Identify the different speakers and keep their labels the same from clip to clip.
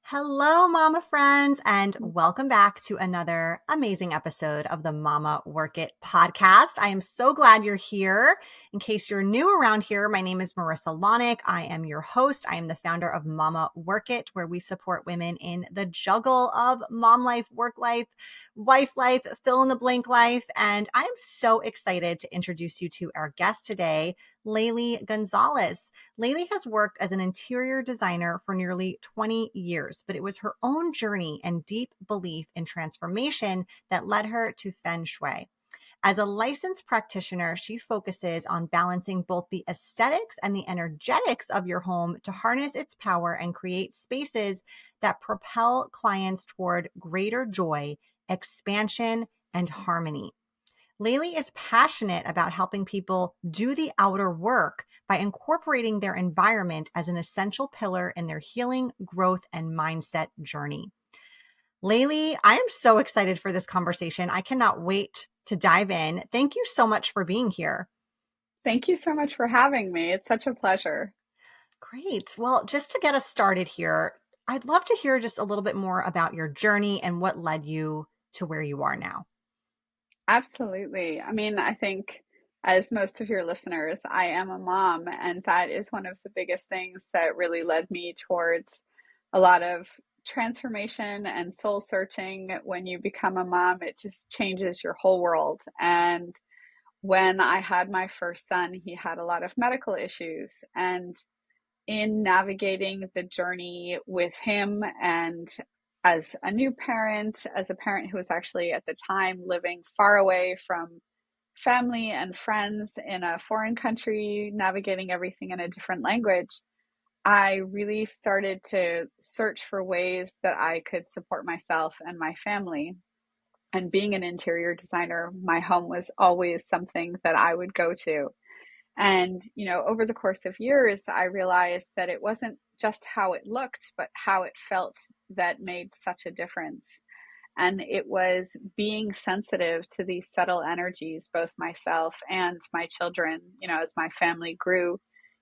Speaker 1: Hello, Mama friends, and welcome back to another amazing episode of the Mama Work It podcast. I am so glad you're here. In case you're new around here, my name is Marissa Lonick. I am your host. I am the founder of Mama Work It, where we support women in the juggle of mom life, work life, wife life, fill in the blank life. And I am so excited to introduce you to our guest today, Laili Gonzalez. Laili has worked as an interior designer for nearly 20 years, but it was her own journey and deep belief in transformation that led her to Feng Shui. As a licensed practitioner, she focuses on balancing both the aesthetics and the energetics of your home to harness its power and create spaces that propel clients toward greater joy, expansion, and harmony. Laili is passionate about helping people do the outer work by incorporating their environment as an essential pillar in their healing, growth, and mindset journey. Laili, I am so excited for this conversation. I cannot wait to dive in. Thank you so much for being here.
Speaker 2: Thank you so much for having me. It's such a pleasure.
Speaker 1: Great. Well, just to get us started here, I'd love to hear just a little bit more about your journey and what led you to where you are now.
Speaker 2: Absolutely. I think as most of your listeners, I am a mom, and that is one of the biggest things that really led me towards a lot of transformation and soul searching. When you become a mom, it just changes your whole world. And when I had my first son, he had a lot of medical issues. And in navigating the journey with him and as a new parent, as a parent who was actually at the time living far away from family and friends in a foreign country, navigating everything in a different language, I really started to search for ways that I could support myself and my family. And being an interior designer, my home was always something that I would go to. And, over the course of years, I realized that it wasn't just how it looked, but how it felt that made such a difference. And it was being sensitive to these subtle energies, both myself and my children. As my family grew,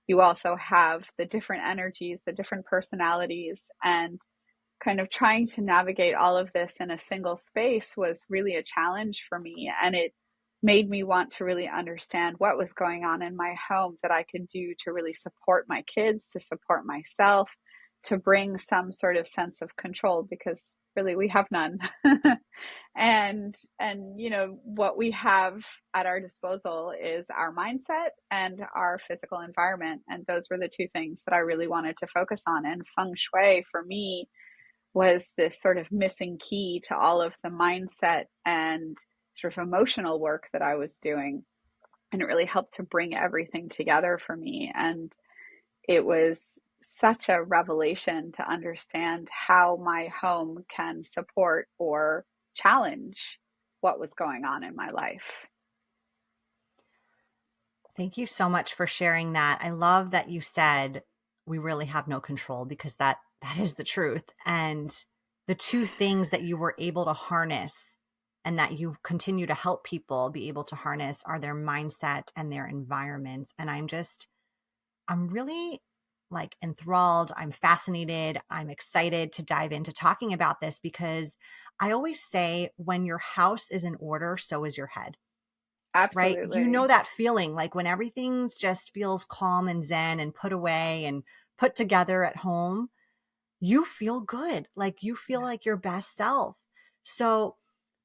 Speaker 2: you also have the different energies, the different personalities, and kind of trying to navigate all of this in a single space was really a challenge for me. And it made me want to really understand what was going on in my home that I could do to really support my kids, to support myself, to bring some sort of sense of control, because really we have none. And what we have at our disposal is our mindset and our physical environment, and those were the two things that I really wanted to focus on. And feng shui for me was this sort of missing key to all of the mindset and sort of emotional work that I was doing. And it really helped to bring everything together for me. And it was such a revelation to understand how my home can support or challenge what was going on in my life.
Speaker 1: Thank you so much for sharing that. I love that you said we really have no control because that is the truth. And the two things that you were able to harness and that you continue to help people be able to harness are their mindset and their environments. And I'm really like enthralled. I'm fascinated. I'm excited to dive into talking about this because I always say when your house is in order, so is your head, right? You know
Speaker 2: Absolutely.
Speaker 1: that feeling like when everything's just feels calm and zen and put away and put together at home, you feel good. Like you feel
Speaker 2: Yeah.
Speaker 1: like your best self. So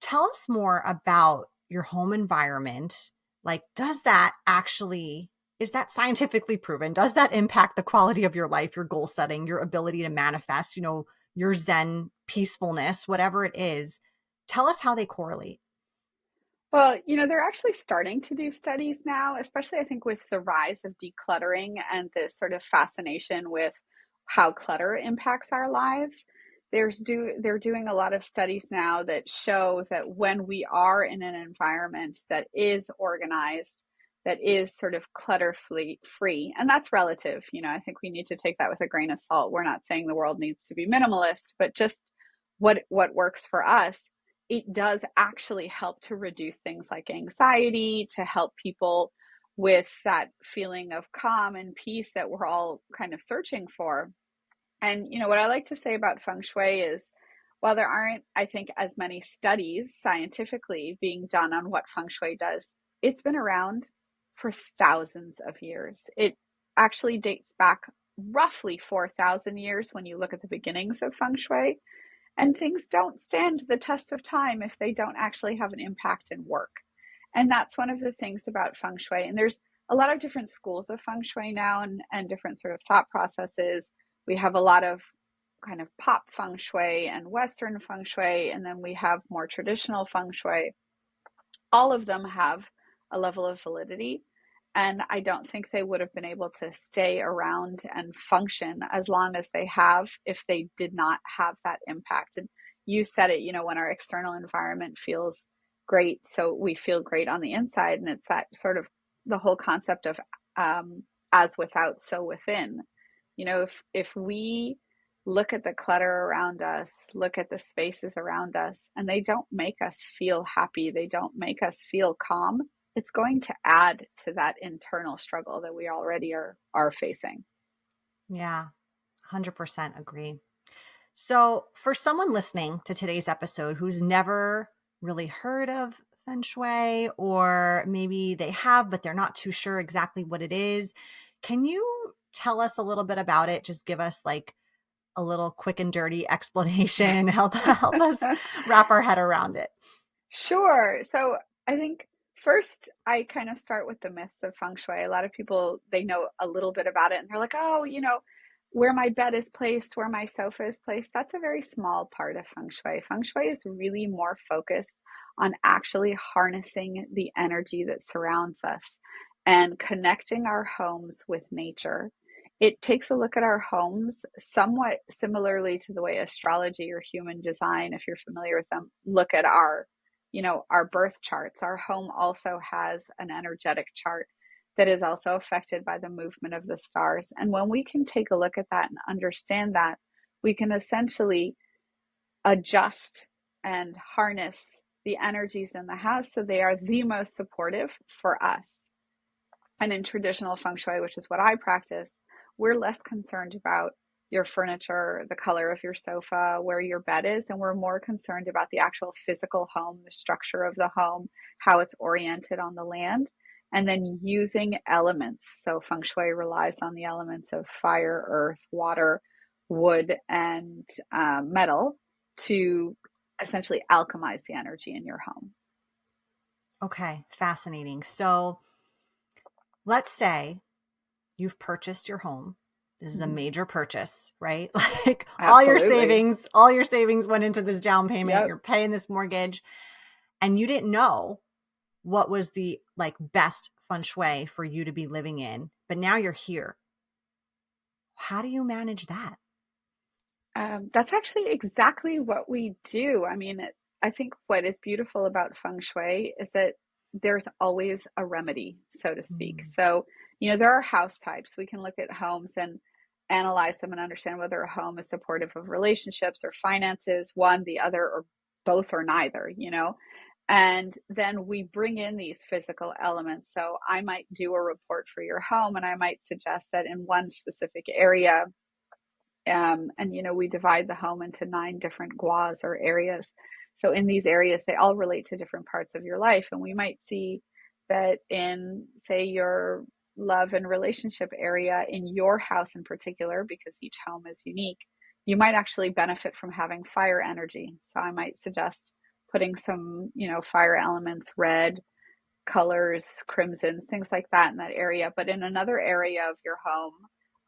Speaker 1: tell us more about your home environment. Like, is that scientifically proven? Does that impact the quality of your life, your goal setting, your ability to manifest, your zen peacefulness, whatever it is? Tell us how they correlate.
Speaker 2: Well, they're actually starting to do studies now, especially I think with the rise of decluttering and this sort of fascination with how clutter impacts our lives. They're doing a lot of studies now that show that when we are in an environment that is organized, that is sort of clutter free, and that's relative. I think we need to take that with a grain of salt. We're not saying the world needs to be minimalist, but just what works for us, it does actually help to reduce things like anxiety, to help people with that feeling of calm and peace that we're all kind of searching for. And, what I like to say about Feng Shui is while there aren't, I think, as many studies scientifically being done on what Feng Shui does, it's been around for thousands of years. It actually dates back roughly 4,000 years when you look at the beginnings of Feng Shui. And things don't stand the test of time if they don't actually have an impact and work. And that's one of the things about Feng Shui. And there's a lot of different schools of Feng Shui now, and different sort of thought processes. We have a lot of kind of pop Feng Shui and Western Feng Shui, and then we have more traditional Feng Shui. All of them have a level of validity. And I don't think they would have been able to stay around and function as long as they have if they did not have that impact. And you said it, when our external environment feels great, so we feel great on the inside. And it's that sort of the whole concept of as without, so within. If we look at the clutter around us, look at the spaces around us, and they don't make us feel happy, they don't make us feel calm, it's going to add to that internal struggle that we already are facing.
Speaker 1: Yeah, 100% agree. So, for someone listening to today's episode who's never really heard of Feng Shui, or maybe they have, but they're not too sure exactly what it is, can you tell us a little bit about it? Just give us like a little quick and dirty explanation, help us wrap our head around it.
Speaker 2: Sure. So I think first I kind of start with the myths of feng shui. A lot of people, they know a little bit about it and they're like, oh, where my bed is placed, where my sofa is placed, that's a very small part of feng shui. Feng shui is really more focused on actually harnessing the energy that surrounds us and connecting our homes with nature. It takes a look at our homes somewhat similarly to the way astrology or human design, if you're familiar with them, look at our birth charts. Our home also has an energetic chart that is also affected by the movement of the stars. And when we can take a look at that and understand that, we can essentially adjust and harness the energies in the house so they are the most supportive for us. And in traditional feng shui, which is what I practice, we're less concerned about your furniture, the color of your sofa, where your bed is, and we're more concerned about the actual physical home, the structure of the home, how it's oriented on the land, and then using elements. So feng shui relies on the elements of fire, earth, water, wood, and metal to essentially alchemize the energy in your home.
Speaker 1: Okay, fascinating. So, let's say you've purchased your home. This is a
Speaker 2: Mm-hmm.
Speaker 1: major purchase, right? Like
Speaker 2: Absolutely.
Speaker 1: all your savings went into this down payment.
Speaker 2: Yep.
Speaker 1: You're paying this mortgage and you didn't know what was the like best feng shui for you to be living in, but now you're here. How do you manage that?
Speaker 2: That's actually exactly what we do. I mean, I think what is beautiful about feng shui is that there's always a remedy, so to speak.
Speaker 1: Mm.
Speaker 2: So, there are house types. We can look at homes and analyze them and understand whether a home is supportive of relationships or finances, one, the other, or both, or neither. And then we bring in these physical elements. So I might do a report for your home and I might suggest that in one specific area, and we divide the home into 9 different guas or areas. So in these areas, they all relate to different parts of your life. And we might see that in, say, your love and relationship area in your house in particular, because each home is unique, you might actually benefit from having fire energy. So I might suggest putting some, fire elements, red colors, crimsons, things like that in that area. But in another area of your home,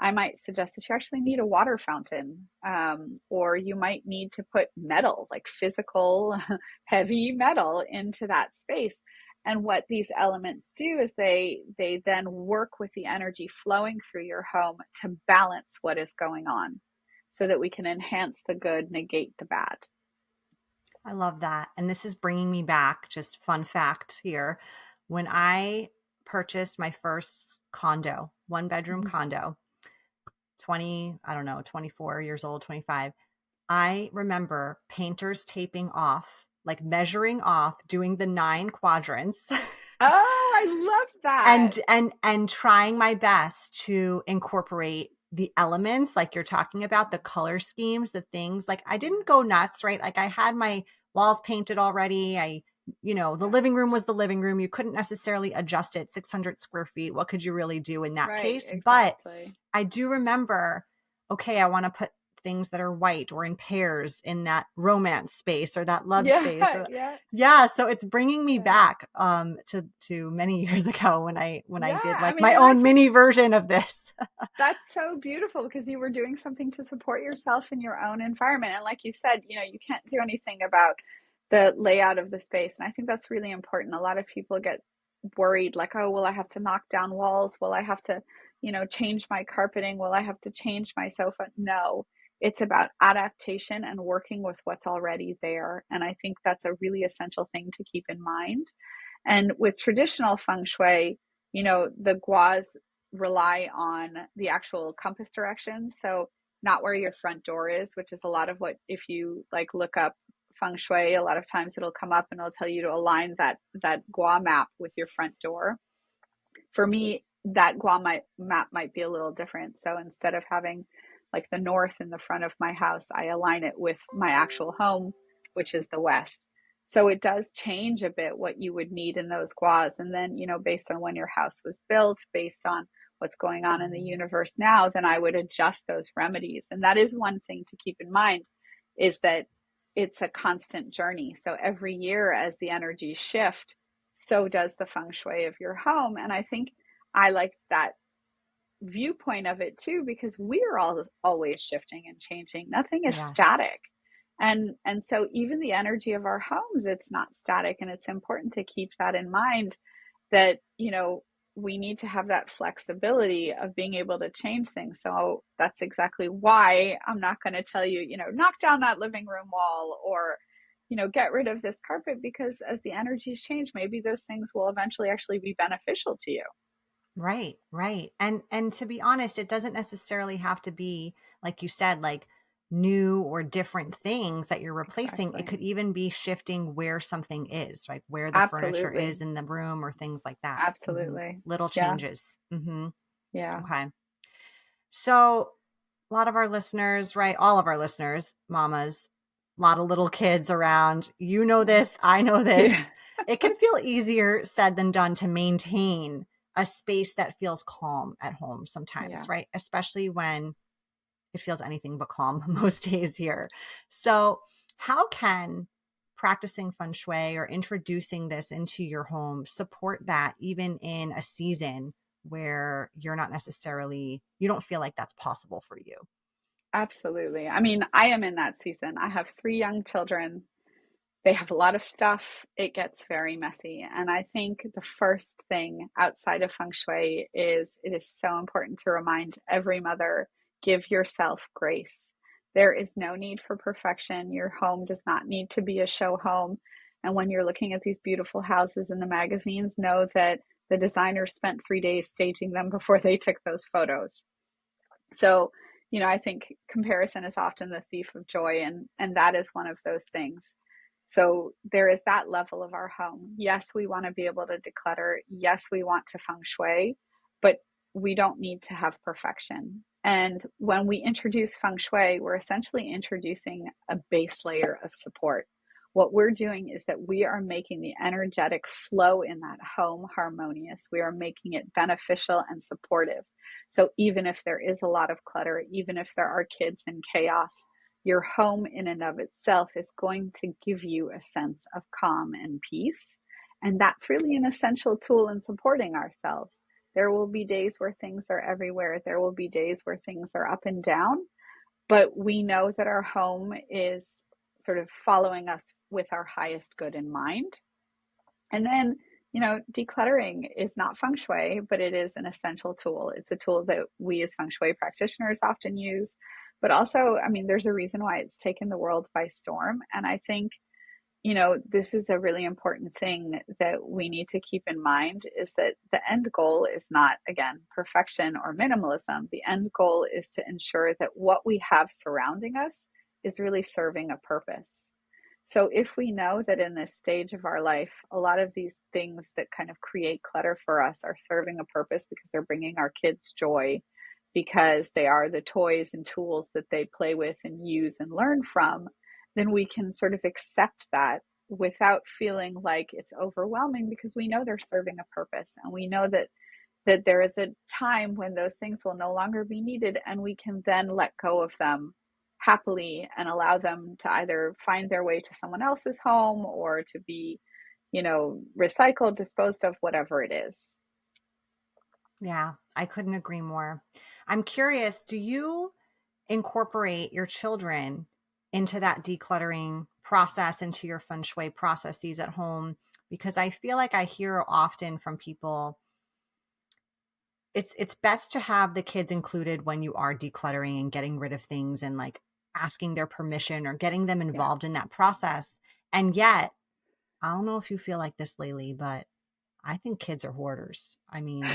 Speaker 2: I might suggest that you actually need a water fountain, or you might need to put metal, like physical, heavy metal, into that space. And what these elements do is they then work with the energy flowing through your home to balance what is going on, so that we can enhance the good, negate the bad.
Speaker 1: I love that. And this is bringing me back, just fun fact here. When I purchased my first condo, 1 bedroom
Speaker 2: Mhm.
Speaker 1: condo, 20, I don't know, 24 years old, 25, I remember painters taping off, like measuring off, doing the 9 quadrants
Speaker 2: Oh, I love that.
Speaker 1: and trying my best to incorporate the elements, like you're talking about, the color schemes, the things, like I didn't go nuts, right? Like I had my walls painted already. The
Speaker 2: Yeah.
Speaker 1: living room was the living room. You couldn't necessarily adjust it 600 square feet. What could you really do in that
Speaker 2: Right,
Speaker 1: case? But
Speaker 2: exactly.
Speaker 1: I do remember, okay, I want to put things that are white or in pairs in that romance space or that love
Speaker 2: Yeah,
Speaker 1: space or
Speaker 2: yeah,
Speaker 1: yeah, so it's bringing me
Speaker 2: yeah.
Speaker 1: back to many years ago when I
Speaker 2: Yeah,
Speaker 1: did
Speaker 2: I
Speaker 1: like
Speaker 2: mean,
Speaker 1: my
Speaker 2: and I
Speaker 1: own
Speaker 2: can
Speaker 1: mini version of this.
Speaker 2: that's so beautiful because you were doing something to support yourself in your own environment. And like you said, you can't do anything about the layout of the space. And I think that's really important. A lot of people get worried, like, oh, will I have to knock down walls? Will I have to, change my carpeting? Will I have to change my sofa? No, it's about adaptation and working with what's already there. And I think that's a really essential thing to keep in mind. And with traditional feng shui, the guas rely on the actual compass direction. So not where your front door is, which is a lot of what, if you like look up feng shui, a lot of times it'll come up and it'll tell you to align that gua map with your front door. For me, that map might be a little different. So instead of having like the north in the front of my house, I align it with my actual home, which is the west. So it does change a bit what you would need in those guas. And then, based on when your house was built, based on what's going on in the universe now, then I would adjust those remedies. And that is one thing to keep in mind is that it's a constant journey. So every year as the energies shift, so does the feng shui of your home. And I think I like that viewpoint of it too, because we're all always shifting and changing. Nothing is
Speaker 1: Yes.
Speaker 2: static. And so even the energy of our homes, it's not static. And it's important to keep that in mind that, we need to have that flexibility of being able to change things. So that's exactly why I'm not going to tell you, knock down that living room wall or, get rid of this carpet, because as the energies change, maybe those things will eventually actually be beneficial to you.
Speaker 1: Right, right. And to be honest, it doesn't necessarily have to be like you said, like new or different things that you're replacing. It
Speaker 2: Exactly.
Speaker 1: could even be shifting where something is, like where the furniture is
Speaker 2: Absolutely.
Speaker 1: in the room or things like that.
Speaker 2: Absolutely.
Speaker 1: Little
Speaker 2: Yeah.
Speaker 1: changes.
Speaker 2: Yeah.
Speaker 1: Okay. So a lot of our listeners, right? All of our listeners, mamas, a lot of little kids around. You know
Speaker 2: Yeah.
Speaker 1: this. I know
Speaker 2: Yeah.
Speaker 1: this. It can feel easier said than done to maintain a space that feels calm at home sometimes,
Speaker 2: Yeah.
Speaker 1: right? Especially when it feels anything but calm most days here. So, how can practicing feng shui or introducing this into your home support that even in a season where you don't feel like that's possible for you?
Speaker 2: Absolutely. I mean, I am in that season. I have 3 young children. They have a lot of stuff. It gets very messy. And I think the first thing outside of feng shui is it is so important to remind every mother, give yourself grace. There is no need for perfection. Your home does not need to be a show home. And when you're looking at these beautiful houses in the magazines, know that the designers spent 3 days staging them before they took those photos. So, I think comparison is often the thief of joy, and that is one of those things. So there is that level of our home. Yes, we want to be able to declutter. Yes, we want to feng shui, but we don't need to have perfection. And when we introduce feng shui, we're essentially introducing a base layer of support. What we're doing is that we are making the energetic flow in that home harmonious. We are making it beneficial and supportive. So even if there is a lot of clutter, even if there are kids in chaos, your home in and of itself is going to give you a sense of calm and peace. And that's really an essential tool in supporting ourselves. There will be days where things are everywhere. There will be days where things are up and down, but we know that our home is sort of following us with our highest good in mind. And then, decluttering is not feng shui, but it is an essential tool. It's a tool that we as feng shui practitioners often use. But also, I mean, there's a reason why it's taken the world by storm. And I think, this is a really important thing that we need to keep in mind is that the end goal is not, again, perfection or minimalism. The end goal is to ensure that what we have surrounding us is really serving a purpose. So if we know that in this stage of our life, a lot of these things that kind of create clutter for us are serving a purpose because they're bringing our kids joy, because they are the toys and tools that they play with and use and learn from, then we can sort of accept that without feeling like it's overwhelming, because we know they're serving a purpose, and we know that there is a time when those things will no longer be needed, and we can then let go of them happily and allow them to either find their way to someone else's home or to be, recycled, disposed of, whatever it is.
Speaker 1: Yeah, I couldn't agree more. I'm curious, do you incorporate your children into that decluttering process, into your feng shui processes at home? Because I feel like I hear often from people, it's best to have the kids included when you are decluttering and getting rid of things and like asking their permission or getting them
Speaker 2: Yeah.
Speaker 1: involved in that process. And yet, I don't know if you feel like this, Laili, but I think kids are hoarders. I mean,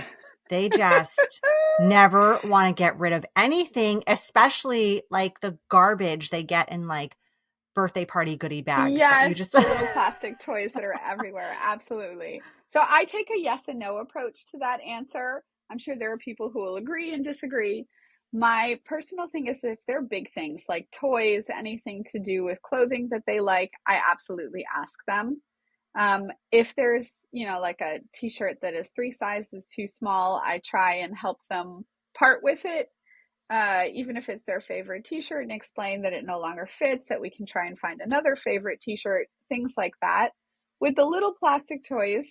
Speaker 1: they just never want to get rid of anything, especially like the garbage they get in like birthday party goodie bags that you
Speaker 2: Yes,
Speaker 1: just
Speaker 2: the little plastic toys that are everywhere. Absolutely. So I take a yes and no approach to that answer. I'm sure there are people who will agree and disagree. My personal thing is, if they're big things like toys, anything to do with clothing that they like, I absolutely ask them. If there's, like a t-shirt that is 3 sizes too small, I try and help them part with it, even if it's their favorite t-shirt, and explain that it no longer fits, that we can try and find another favorite t-shirt, things like that. With the little plastic toys,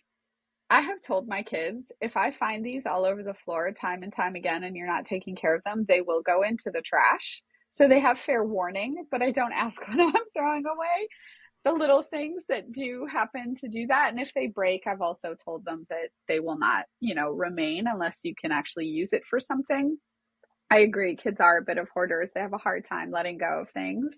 Speaker 2: I have told my kids, if I find these all over the floor time and time again and you're not taking care of them, they will go into the trash. So they have fair warning, but I don't ask when I'm throwing away the little things that do happen to do that. And if they break, I've also told them that they will not, remain unless you can actually use it for something. I agree. Kids are a bit of hoarders. They have a hard time letting go of things.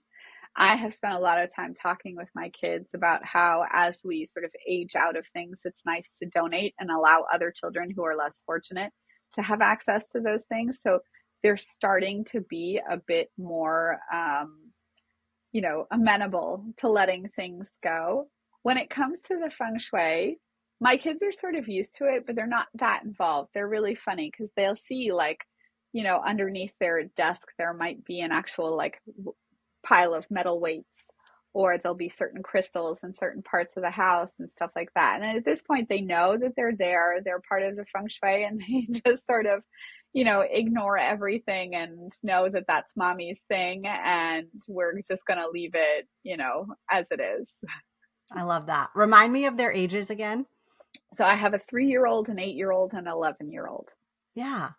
Speaker 2: I have spent a lot of time talking with my kids about how, as we sort of age out of things, it's nice to donate and allow other children who are less fortunate to have access to those things. So they're starting to be a bit more, amenable to letting things go. When it comes to the feng shui, my kids are sort of used to it, but they're not that involved. They're really funny because they'll see, like, underneath their desk, there might be an actual like pile of metal weights, or there'll be certain crystals in certain parts of the house and stuff like that. And at this point, they know that they're there, they're part of the feng shui, and they just sort of, ignore everything and know that that's mommy's thing. And we're just going to leave it, as it is.
Speaker 1: I love that. Remind me of their ages again.
Speaker 2: So I have a 3-year old, an 8-year old, and an 11-year old.
Speaker 1: Yeah.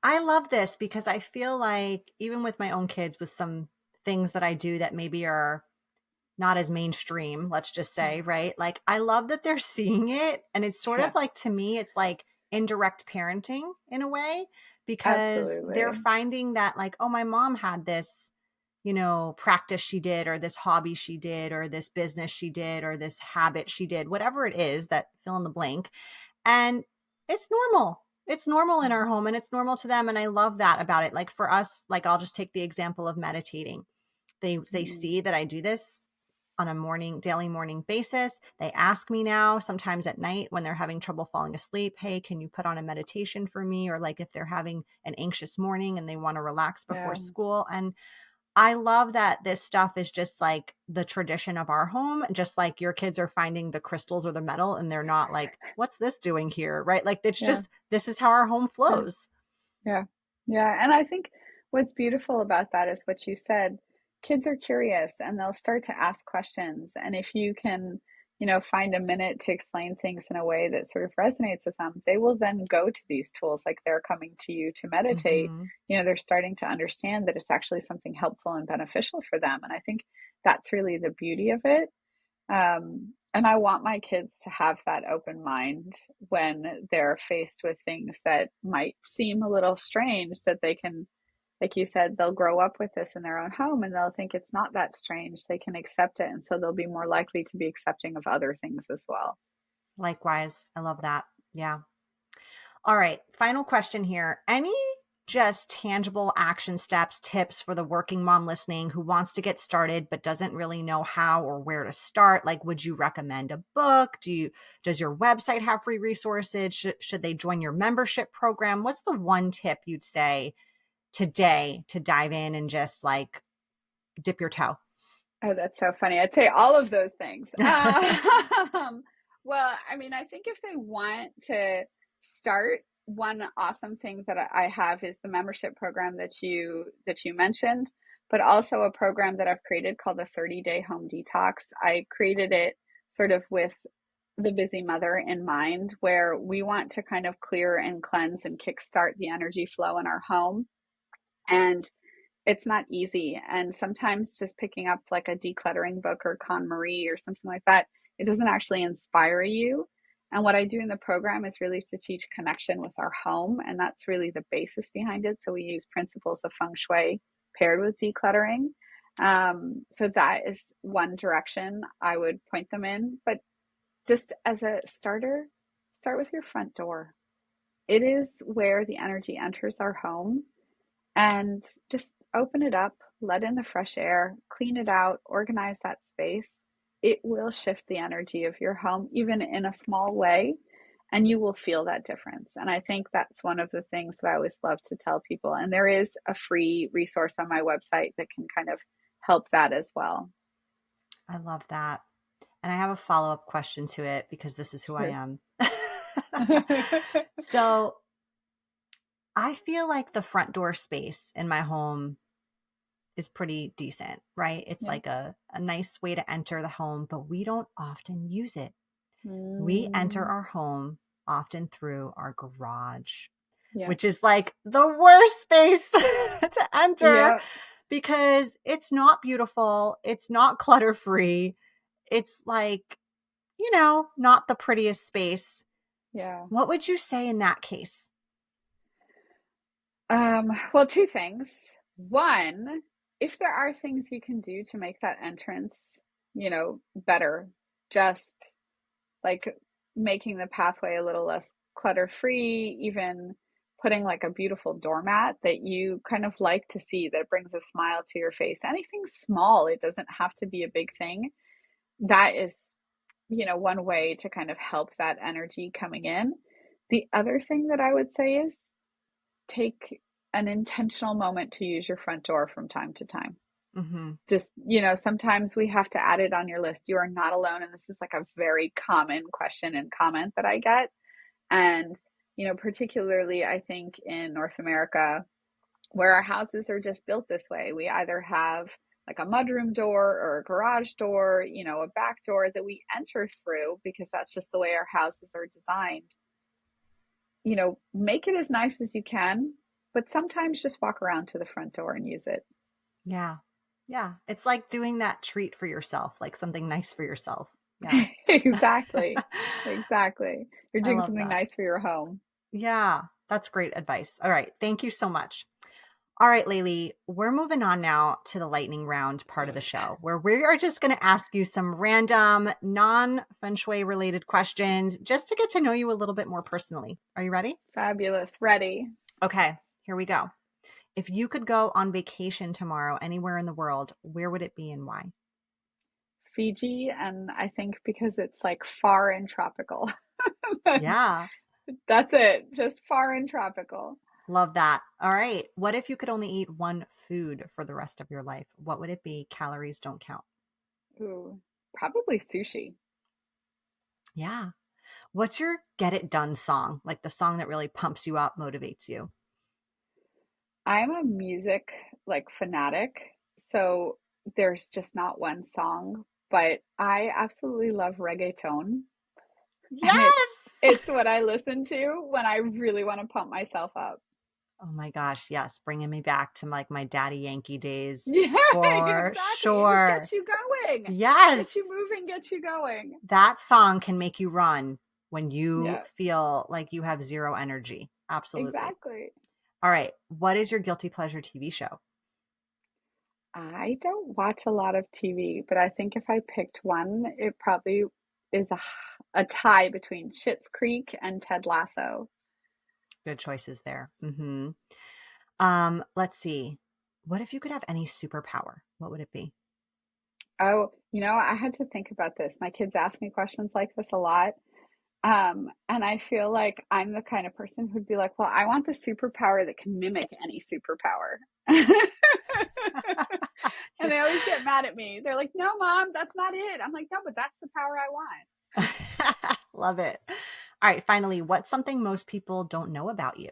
Speaker 1: I love this because I feel like even with my own kids, with some things that I do that maybe are not as mainstream, let's just say, right? Like I love that they're seeing it. And it's sort
Speaker 2: Yeah,
Speaker 1: of like, to me, it's like indirect parenting in a way, because they're
Speaker 2: absolutely.
Speaker 1: finding that like, oh, my mom had this, practice she did, or this hobby she did, or this business she did, or this habit she did, whatever it is, that fill in the blank. And it's normal. It's normal in
Speaker 2: Yeah.
Speaker 1: our home and it's normal to them. And I love that about it. Like for us, like I'll just take the example of meditating. They
Speaker 2: Mm,
Speaker 1: see that I do this on a daily morning basis. They ask me now, sometimes at night when they're having trouble falling asleep, hey, can you put on a meditation for me? Or like if they're having an anxious morning and they want to relax before
Speaker 2: yeah.
Speaker 1: school. And I love that this stuff is just like the tradition of our home, just like your kids are finding the crystals or the metal and they're not like, what's this doing here? Right? Like it's
Speaker 2: Yeah.
Speaker 1: just, this is how our home
Speaker 2: Yeah.
Speaker 1: flows.
Speaker 2: Yeah. Yeah. And I think what's beautiful about that is what you said. Kids are curious and they'll start to ask questions. And if you can, find a minute to explain things in a way that sort of resonates with them, they will then go to these tools like they're coming to you to meditate.
Speaker 1: Hmm.
Speaker 2: They're starting to understand that it's actually something helpful and beneficial for them. And I think that's really the beauty of it. And I want my kids to have that open mind when they're faced with things that might seem a little strange, that they can, like you said, they'll grow up with this in their own home and they'll think it's not that strange. They can accept it. And so they'll be more likely to be accepting of other things as well.
Speaker 1: Likewise. I love that. Yeah. All right. Final question here. Any just tangible action steps, tips for the working mom listening who wants to get started but doesn't really know how or where to start? Like, would you recommend a book? Does your website have free resources? Should they join your membership program? What's the one tip you'd say today to dive in and just like dip your toe?
Speaker 2: Oh, that's so funny. I'd say all of those things. Well, I mean, I think if they want to start, one awesome thing that I have is the membership program that you mentioned, but also a program that I've created called the 30-day home detox. I created it sort of with the busy mother in mind, where we want to kind of clear and cleanse and kickstart the energy flow in our home. And it's not easy. And sometimes just picking up like a decluttering book or KonMari or something like that, it doesn't actually inspire you. And what I do in the program is really to teach connection with our home. And that's really the basis behind it. So we use principles of Feng Shui paired with decluttering. So that is one direction I would point them in. But just as a starter, start with your front door. It is where the energy enters our home, and just open it up, let in the fresh air, clean it out, organize that space. It will shift the energy of your home, even in a small way, and you will feel that difference. And I think that's one of the things that I always love to tell people. And there is a free resource on my website that can kind of help that as well.
Speaker 1: I love that. And I have a follow-up question to it because this is who I
Speaker 2: Sure.
Speaker 1: am. So I feel like the front door space in my home is pretty decent, right? It's
Speaker 2: Yeah.
Speaker 1: like a nice way to enter the home, but we don't often use it. We enter
Speaker 2: Mm,
Speaker 1: our home often through our garage,
Speaker 2: yeah.
Speaker 1: which is like the worst space to enter
Speaker 2: Yeah.
Speaker 1: because it's not beautiful. It's not clutter free. It's like, not the prettiest space.
Speaker 2: Yeah.
Speaker 1: What would you say in that case?
Speaker 2: Well, two things. One, if there are things you can do to make that entrance, better, just like making the pathway a little less clutter-free, even putting like a beautiful doormat that you kind of like to see that brings a smile to your face. Anything small, it doesn't have to be a big thing. That is, one way to kind of help that energy coming in. The other thing that I would say is take an intentional moment to use your front door from time to time.
Speaker 1: Mm-hmm.
Speaker 2: Just, sometimes we have to add it on your list. You are not alone. And this is like a very common question and comment that I get. And, particularly, I think in North America, where our houses are just built this way, we either have like a mudroom door or a garage door, a back door that we enter through because that's just the way our houses are designed. Make it as nice as you can, but sometimes just walk around to the front door and use it.
Speaker 1: Yeah. Yeah. It's like doing that treat for yourself, like something nice for yourself. Yeah.
Speaker 2: Exactly. Exactly. You're
Speaker 1: I
Speaker 2: doing
Speaker 1: love
Speaker 2: something
Speaker 1: that.
Speaker 2: nice for your home.
Speaker 1: Yeah. That's great advice. All right. Thank you so much. All right, Laili, we're moving on now to the lightning round part of the show where we are just going to ask you some random non feng shui related questions just to get to know you a little bit more personally. Are you ready?
Speaker 2: Fabulous. Ready.
Speaker 1: Okay, here we go. If you could go on vacation tomorrow anywhere in the world, where would it be and why?
Speaker 2: Fiji, and I think because it's like far and tropical. That's
Speaker 1: Yeah,
Speaker 2: it. Just far and tropical.
Speaker 1: love that. All right. What if you could only eat one food for the rest of your life? What would it be? Calories don't count.
Speaker 2: Ooh, probably sushi.
Speaker 1: Yeah. What's your get it done song? Like the song that really pumps you up, motivates you?
Speaker 2: I'm a music like fanatic, so there's just not one song, but I absolutely love reggaeton, and it's
Speaker 1: Yes.
Speaker 2: it's what I listen to when I really want to pump myself up.
Speaker 1: Oh my gosh, yes, bringing me back to like my Daddy Yankee days
Speaker 2: Yeah,
Speaker 1: for
Speaker 2: exactly. It just
Speaker 1: sure.
Speaker 2: gets you going. Gets
Speaker 1: Yes.
Speaker 2: you moving, gets you going.
Speaker 1: That song can make you run when you
Speaker 2: Yeah,
Speaker 1: feel like you have zero energy. Absolutely.
Speaker 2: exactly.
Speaker 1: All right. What is your guilty pleasure TV show?
Speaker 2: I don't watch a lot of TV, but I think if I picked one, it probably is a tie between Schitt's Creek and Ted Lasso.
Speaker 1: Good choices there. Let's see. What if you could have any superpower? What would it be?
Speaker 2: Oh, I had to think about this. My kids ask me questions like this a lot. And I feel like I'm the kind of person who'd be like, well, I want the superpower that can mimic any superpower. And they always get mad at me. They're like, no, mom, that's not it. I'm like, no, but that's the power I want.
Speaker 1: Love it. All right, finally, what's something most people don't know about you?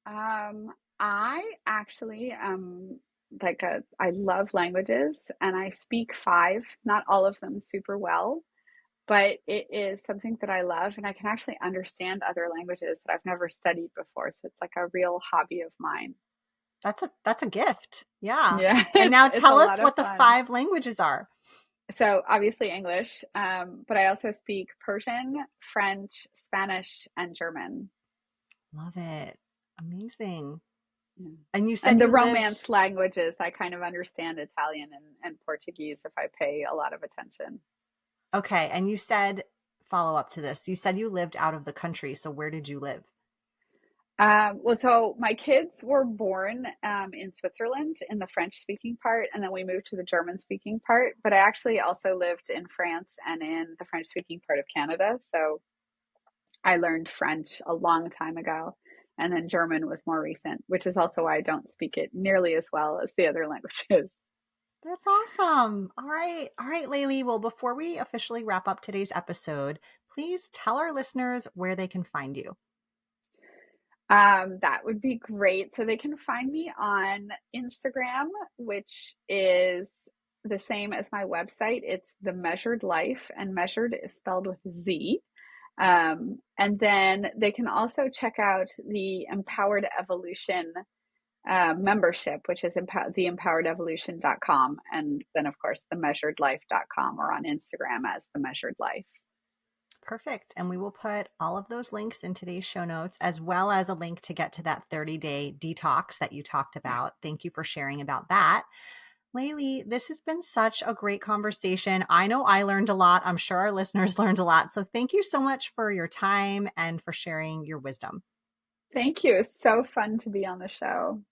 Speaker 2: I actually I love languages and I speak five, not all of them super well, but it is something that I love and I can actually understand other languages that I've never studied before. So it's like a real hobby of mine.
Speaker 1: That's a gift. Yeah.
Speaker 2: Yeah,
Speaker 1: And now
Speaker 2: it's a
Speaker 1: tell us
Speaker 2: lot of
Speaker 1: what the
Speaker 2: fun.
Speaker 1: five languages are.
Speaker 2: So obviously English, but I also speak Persian, French, Spanish, and German.
Speaker 1: Love it. Amazing.
Speaker 2: Yeah.
Speaker 1: And you said
Speaker 2: And the
Speaker 1: you lived,
Speaker 2: Romance languages, I kind of understand Italian and Portuguese if I pay a lot of attention.
Speaker 1: okay, and you said, follow up to this, you said you lived out of the country. So where did you live?
Speaker 2: Well, so my kids were born in Switzerland in the French speaking part, and then we moved to the German speaking part. But I actually also lived in France and in the French speaking part of Canada. So I learned French a long time ago. And then German was more recent, which is also why I don't speak it nearly as well as the other languages.
Speaker 1: That's awesome. All right. All right, Laili. Well, before we officially wrap up today's episode, please tell our listeners where they can find you.
Speaker 2: That would be great. So they can find me on Instagram, which is the same as my website. It's The Measured Life, and measured is spelled with Z. And then they can also check out the Empowered Evolution membership, which is theempoweredevolution.com. And then, of course, themeasuredlife.com, or on Instagram as The Measured Life.
Speaker 1: Perfect. And we will put all of those links in today's show notes, as well as a link to get to that 30-day detox that you talked about. Thank you for sharing about that. Laili, this has been such a great conversation. I know I learned a lot. I'm sure our listeners learned a lot. So thank you so much for your time and for sharing your wisdom.
Speaker 2: Thank you. It's so fun to be on the show.